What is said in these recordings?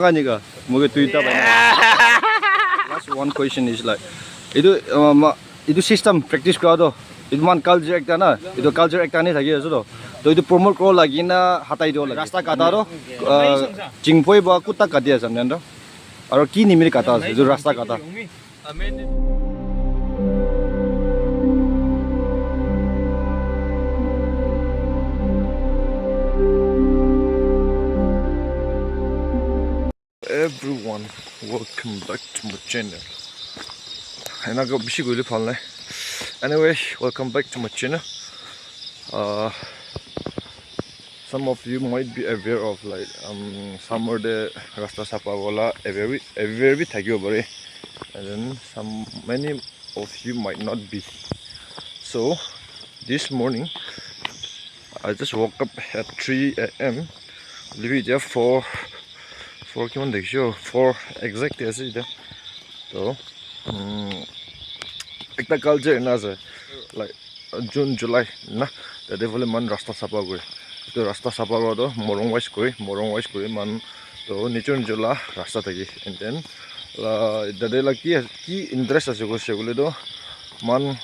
Kanika, mungkin Twitter banyak. Last one question is like, itu sistem practice crowd itu man culture ekta na, itu culture ekta ni thaki aso to itu promote kro lagi na hatai do lagi. Rasta kata jingpoi ba kutta katia samne ndo. Aro ki nimiri kata itu rasta kata. Everyone, welcome back to my channel. And I got busy with it. Anyway, welcome back to my channel. Some of you might be aware of like summer the Rasta Sapagola every tagi over, and then many of you might not be. So this morning I just woke up at 3 a.m. Leave it for kiman dekhio for exact ase ida to ekta culture na ase like June July na the development rasta sapa kore to rasta sapa kore to morong wise kore man to nichon jula rasta thaki and then dade la ki interest ase ko segule to man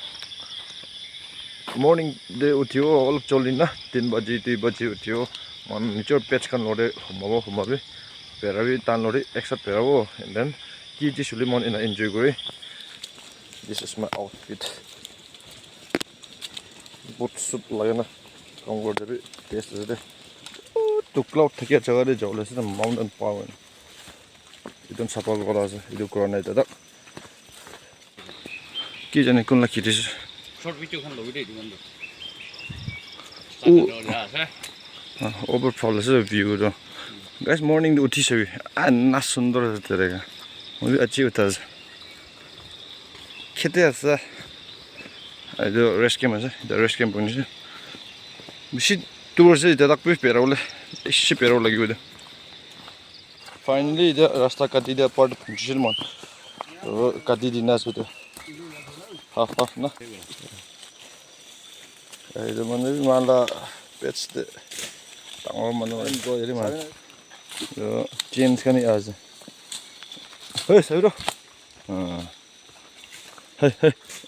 morning de uthio all cholina 3 baje 2 baje uthio man nichor patch kan lode humabe peravi tan lori extra peravo and then kiji sulimon in enjoy gore. This is my outfit. Boot suit lagana kongor debi test de to cloud thaki jaga de jawle se mountain power idon sapa gora ase idu corona ita dak ki jane kun la kidis short video khan logi de diman do over fall is a view do. Guys, morning the uthi sabi na sundar terega mujhe achhi hota hai khete asa ido rest camp ase the rest camp bunji bishi tour se dadak pe perawle ishi peraw lagi uda finally the rasta kati the part jilmon kati dinas uda half na ido mane mala pets de tangor mano go iri man James kan aja. Hey, sayuro. Hey,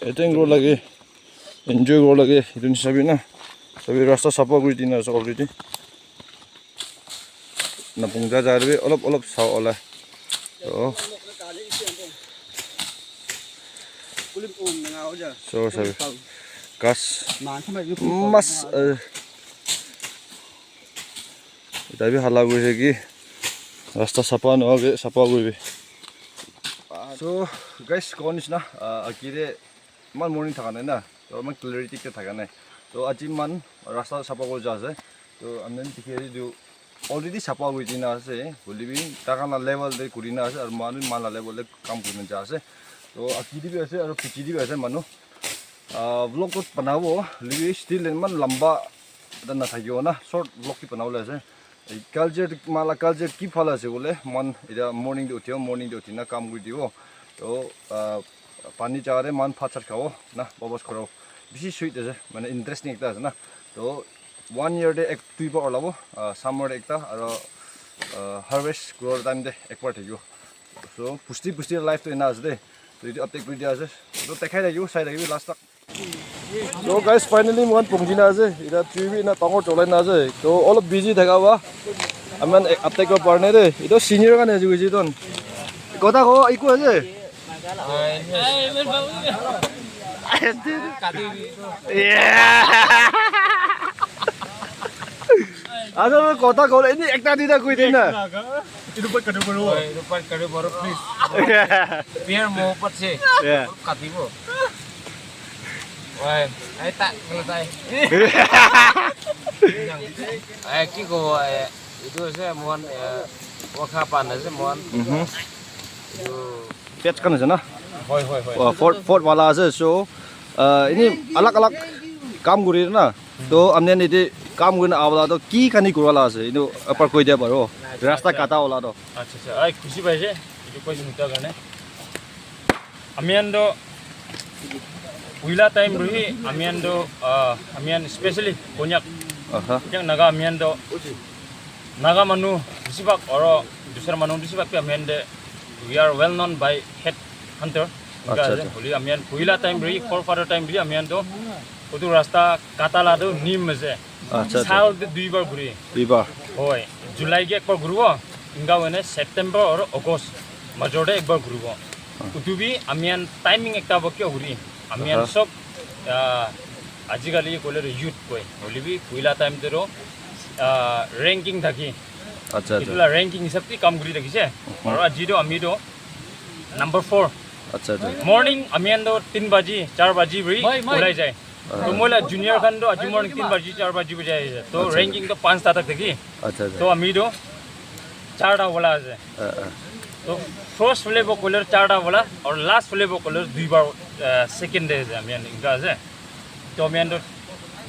eating roll lagi, enjoy roll lagi. Itu ni sabi na, sabi rasta sapa guri dina sa already. Na pungja jarbe, olop saw olah. So sabi, kas mas. Tapi halau guri lagi. Rasta sapa no age sapa guri. So guys, konis na akire man morning thakane na to man clarity ke thakane to aji man rasta sapa go jase to amnen tikheri do already sapa guri dina ase bolibi takana level de kurina ase ar manu mala level le kam kurina jase to akidi bi ase ar pichidi bi ase manu vlog ko banabo libi still man lamba dana thagyo na short vlog ki banawle ase culture mala culture ki phala ase bole man ida morning de uthina kam guri dibo to pani jare man phachar khao na babas khoro bishi sweet ase mane interesting ekta ase na to 1 year de ek tuiba olabo summer ekta aro harvest grow time de ekbar thagyo so pusti life to ina ase de to itu update guri dia ase to tekhai lagyo sai lagyo last tak. So guys, finally muan pungjina ase ida tv na tangor cholai na ase to all busy thakawa aman update ko parne de ito senior kan ase guji ton kota ko iku ase ada kota ko ini ekta dida kui dina itu pat kadu baru please biar mau pat sih katibo. Wah, ay tak selesai. Kiko itu saya mohon wakapan saya mohon. Itu patch kan sana. Hoi. Fort wala ase so ini alak काम गरी ना तो हमने नहीं काम करना आवला तो की खानी करवाला ase itu apa koi dia baro rasta kata wala to अच्छा आई खुशी भाई से itu कोई मुद्दा करने amiando wila time ruhi amian especially konyak yang naga amiando naga manu Disibak or dusra manung disibak amian de we are well known by head hunter. Acha. Boli amian puila time bri forefather time bri amian do utu rasta katala do nim je. Acha. Sal de duibar guri. Biba. Hoy July ge ekbar gurubo inga wene September or August majorde ekbar gurubo. Utu bi amian timing ekta bokyo guri. Amian sob আজিকালি কলে youth কয় বলিবি পুইলা time দেৰো ranking থাকি আচ্ছা আচ্ছা ইতলা ranking হিসাবটি কাম কৰি ৰাখিছে আৰু আজিটো আমিটো number 4 আচ্ছা আচ্ছা morning আমি আন্দো 3 বাজি 4 বাজি বৰি ওলাই যায় তো মইলা জুনিয়ৰ খানটো আজি morning 3 বাজি 4 বাজি বজাই আছে তো ranking তো 5 টা থাকি আচ্ছা আচ্ছা তো আমিটো 4 টা ওলা আছে তো first flavor color 4 টা ওলা আৰু last flavor color 2 বাৰ second day আছে আমি ইনকা আছে তো আমি আন্দো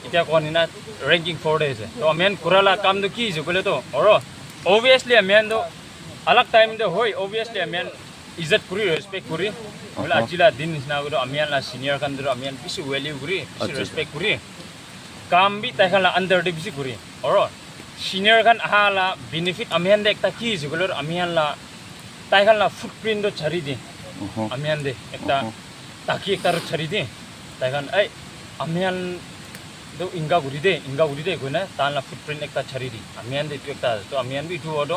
এতিয়া কোনি না ranking 4 days তো আমি কুৰালা কাম তো কি হৈছে কলে তো আৰু obviously আমি আন্দো আলাক টাইম দে হয় obviously আমি ইজ্জত কৰি ৰেসপেক্ট কৰি বলে আজিলা দিন নিচিনা গলো আমি আলা সিনিয়ৰ খান দৰ আমি কিছু ভ্যালু কৰি কিছু ৰেসপেক্ট কৰি কাম বি তাইখালা আন্ডাৰ দে বেছি কৰি আৰু সিনিয়ৰ খান আলা বেনিফিট আমি আন্দে একটা কি হৈছে কলে আমি আলা তাইখালা ফুটপ্ৰিন্ট ছাৰি দি আমি আন্দে একটা তাকি একটা ছাৰি দি তাইখান এই আমি আন do inga guri de guna tan la footprint ekta chari di amian de ekta to amian bi tu odo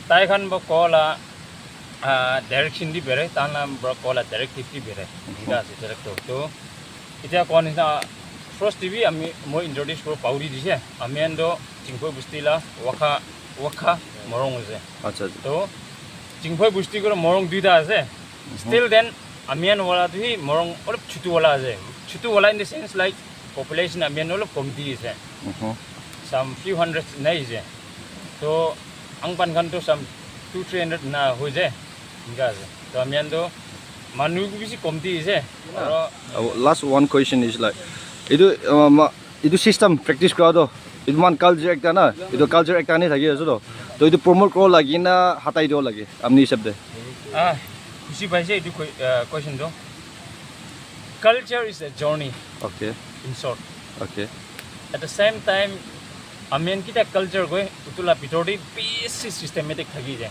tai khan bo kola direction di bere tan la bro kola directive di bere inga se director to itia kon na first tv ami mo introduce pro pauri dise amian do jingphoi bustila wakha morong ase আচ্ছা to jingphoi busti ko morong duita ase still then amian wala tu morong olop chutu wala in the sense like population amian olop komti is some few hundreds nai je to angpan kan to some 200-300 na ho je inga je to amian do manu ku bisi komti is last one question is like itu system practice kora do itu man culture ekta na itu culture ekta ni thaki aso to itu promote kro lagi na hatai do lagi amni hisab de khushi paise itu question do culture is a journey okay in short okay at the same time amian kita culture goi utula pitori basic systematic thagi je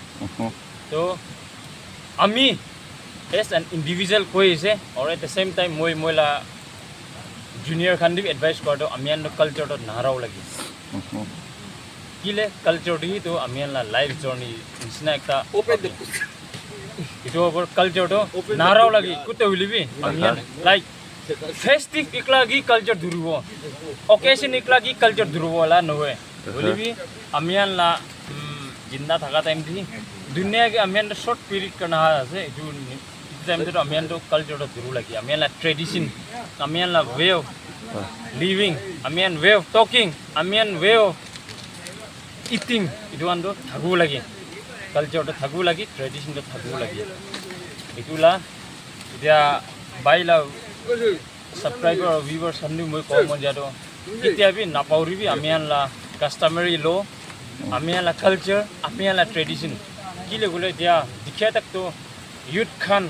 so ami as an individual koi ise or at the same time moila junior khandi advice kordo amian no culture to narau lagi kile culture di to amian la life journey isna ekta itu over culture to narau lagi kutte ulibi amian like festive iklagi culture durubo occasion iklagi culture durubo la noe ulibi amian la jinda thaka time di dunia ke amian short period kana ase itu time to amian to culture to duru lagi amian la tradition amian la way of living amian way of talking amian way of eating itu ando thagu lagi culture to thagu lagi tradition to thagu lagi itula dia baila subscriber or viewers hannu moi ko mon jado itia bi na pauri bi amian la customary law amian la culture amian la tradition kile gole dia dikhe tak to youth khan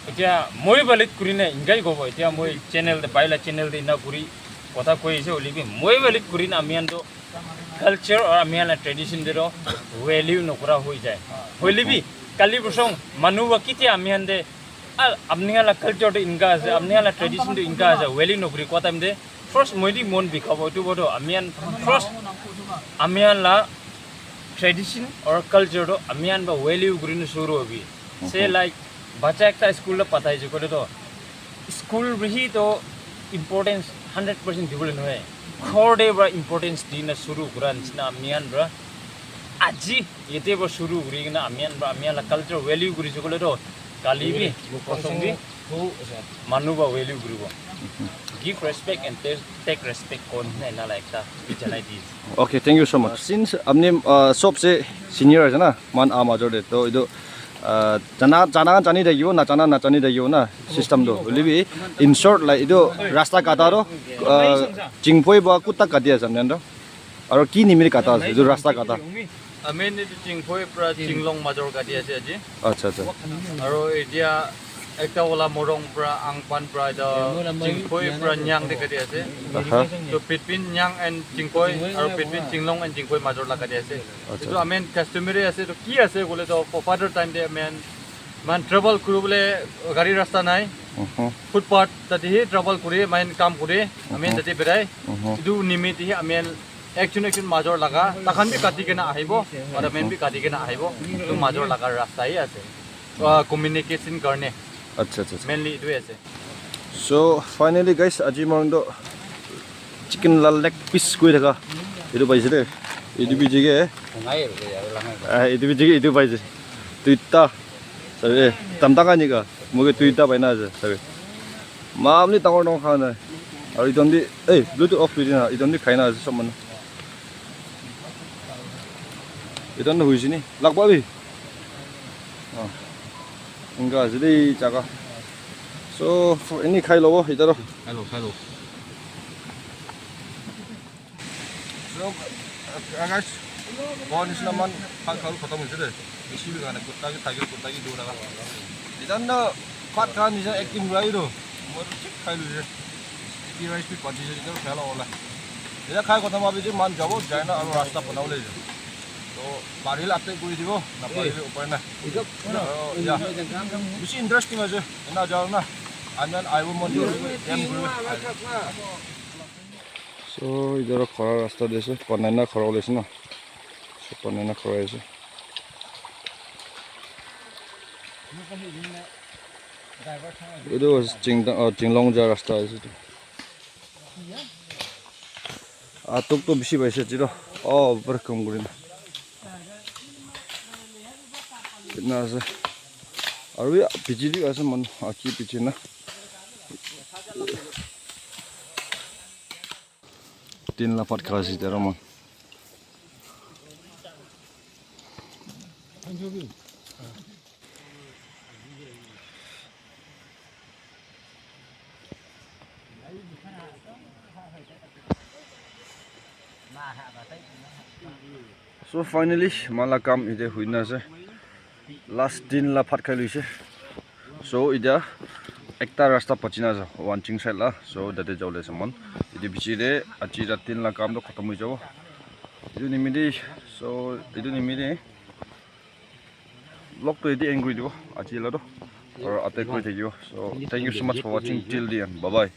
itia moi balit kurine ingai gobo itia moi channel de baila channel de na puri kotha koi ise olibi moi balit kurina amian do culture or amian la tradition de ro value no kura hoi jay holibi kali busong manu wa kiti amian de amniya la culture to inga ase amniya la tradition to inga ase value no kuri kota mde first moidi mon bi khabo tu bodo amian first amian la tradition or culture to amian ba value kuri no shuru hobi say like bacha ekta school la patai je kore to school rehi to importance 100% dibole no hai khorde bra importance dina shuru kuran na amian bra aji yete ba shuru kuri na amian la culture value kuri je kore to kalibi kosongdi manu ba value kuri give respect and take respect kon na like that janai dis okay thank you so much since amne sob se senior hai na man ama jode to ido jana jani de yo na jani de yo na system do libi in short like ido rasta kata ro jingpoi ba kutta kadia samne do aro ki nimir kata ido rasta kata amen itu jingpoi pra jinglong major kadia ase aji acha acha aro edia ekta wala morong pra angpan pra da jingkoi pra nyang de kadi ase to between nyang and jingkoi aro between jinglong and jingkoi major la kadi ase to amen customary ase to ki ase gole to for father time de amen man travel kurubole gari rasta nai footpath tati hi travel kuri main kam kuri amen tati berai idu nimiti hi amen একজন মাজৰ লাগা তাখান B কাটি কেনা আহিব আৰু man B কাটি কেনা আহিব তো মাজৰ লাগা ৰাস্তাই আছে কমিউনিকেশ্যন কাৰণে আচ্ছা আচ্ছা মেইনলি ইটোৱে আছে সো ফাইনালি গাইস আজি মৰndo চিকেন লাল লেগ পিস কৰি থাকা এইটো পাইছে দে এইটো বিজিগে এইটো বিজিগে এইটো পাইছে দুইটা সবে তামতাকানিকা মুগে দুইটা পাইনা আছে সবে মামলি ডাঙৰ ডাঙৰ খানা আৰু ইদন্দি এই ব্লুটুথ অফ কৰি না ইদন্দি খাইনা আছে সব মানুহ 이단도 보이시니? 락바비. 인가 저리 자가. So for any kind of 이다로. hello So guys, bonus naman pagkalu kota mo jere. Isibi gana kutagi tagir kutagi duraga. Idanno pat kan isa acting rai do. Mor chik khailu je. Ki rice pi pati je idaro khela ola. Ida khai kotha mabi je man jabo jaina aru rasta banaule je. তো বাড়িলে update করে দিব না বাড়িলে উপায় না বেশি interesting আছে না যাও না আমি আইব মন্দির সো ইধর খরা রাস্তা দিয়েছে কন্যানা খরা ওলাইছে না কন্যানা খরা আছে এইটো চিংলং যোৱা ৰাস্তা আছে আটকটো বেছি পাইছে যিটো বৰ কম কৰি না कितना আছে আৰু পিচিলি আছে মন আকি পিছে না তিন লাফাত খাইছি তাৰ মন So finally mala kam ide huina ase last din la phat khai luise so ida ekta rasta pachina ja wanching side la so date jawle samon idi bichire achi ra tin la kam do khatam hoi jabo idu nimidi so idu nimidi lock to idi angry dibo achi la do or attack koi thakibo so thank you so much for watching till the end bye bye